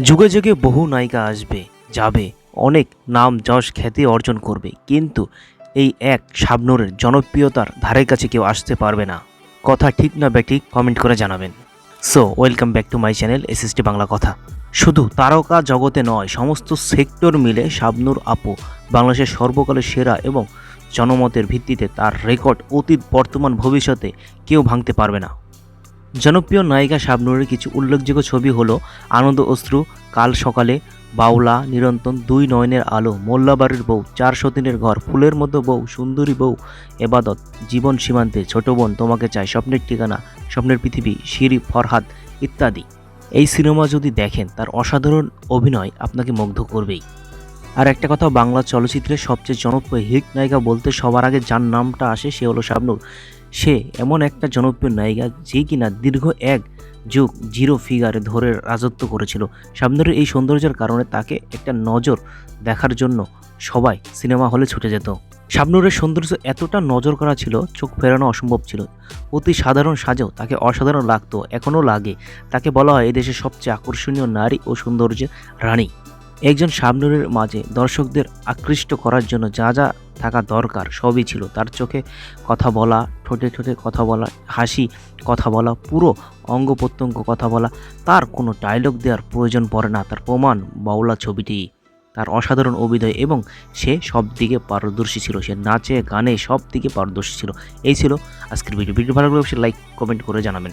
যুগে যুগে বহু নায়িকা আসবে, যাবে, অনেক নাম যশ খ্যাতি অর্জন করবে, কিন্তু এই এক শাবনূরের জনপ্রিয়তার ধারে কাছে কেউ আসতে পারবে না। কথা ঠিক না ব্যাঠিক কমেন্ট করে জানাবেন। So welcome back to my channel SST Bangla কথা। শুধু তারকা জগতে নয়, সমস্ত সেক্টর মিলে শাবনূর আপু বাংলাদেশের সর্বকালের সেরা এবং জনমতের ভিত্তিতে তার রেকর্ড অতীত বর্তমান ভবিষ্যতে কেউ ভাঙতে পারবে না। জনপ্রিয় নায়িকা শাবনূরের কিছু উল্লেখযোগ্য ছবি হলো আনন্দ অশ্রু, কাল সকালে, বাউলা, নিরন্তন, দুই নয়নের আলো, মোল্লাবাড়ির বউ, চার সতীনের ঘর, ফুলের মতো বউ, সুন্দরী বউ, এবাদত, জীবন সীমান্তে, ছোট বোন, তোমাকে চাই, স্বপ্নের ঠিকানা, স্বপ্নের পৃথিবী, শিরি, ফরহাদ ইত্যাদি। এই সিনেমা যদি দেখেন, তার অসাধারণ অভিনয় আপনাকে মুগ্ধ করবেই। আর একটা কথা, বাংলা চলচ্চিত্রের সবচেয়ে জনপ্রিয় হিট নায়িকা বলতে সবার আগে যার নামটা আসে সে হলো শাবনূর। সে এমন একটা জনপ্রিয় নায়িকা যে কিনা দীর্ঘ এক যুগ জিরো ফিগারে ধরে রাজত্ব করেছিল। শাবনূরের এই সৌন্দর্যের কারণে তাকে একটা নজর দেখার জন্য সবাই সিনেমা হলে ছুটে যেত। শাবনূরের সৌন্দর্য এতটা নজর করা ছিল, চোখ ফেরানো অসম্ভব ছিল। অতি সাধারণ সাজেও তাকে অসাধারণ লাগতো, এখনও লাগে। তাকে বলা হয় এদেশের সবচেয়ে আকর্ষণীয় নারী ও সৌন্দর্যের রানী। একজন শাবনূরের মাঝে দর্শকদের আকৃষ্ট করার জন্য যা যা থাকা দরকার সবই ছিল। তার চোখে কথা বলা, ঠোঁটে ঠোঁটে কথা বলা, হাসি, কথা বলা, পুরো অঙ্গ প্রত্যঙ্গ কথা বলা। তার কোনো ডায়লগ দেওয়ার প্রয়োজন পড়ে না। তার প্রমাণ বাউলা ছবিটি। তার অসাধারণ অভিনয় এবং সে সব দিকে পারদর্শী ছিল। সে নাচে গানে সব দিকে পারদর্শী ছিল। এই ছিল আজকের ভিডিও। ভালো লাগলে অবশ্যই লাইক কমেন্ট করে জানাবেন।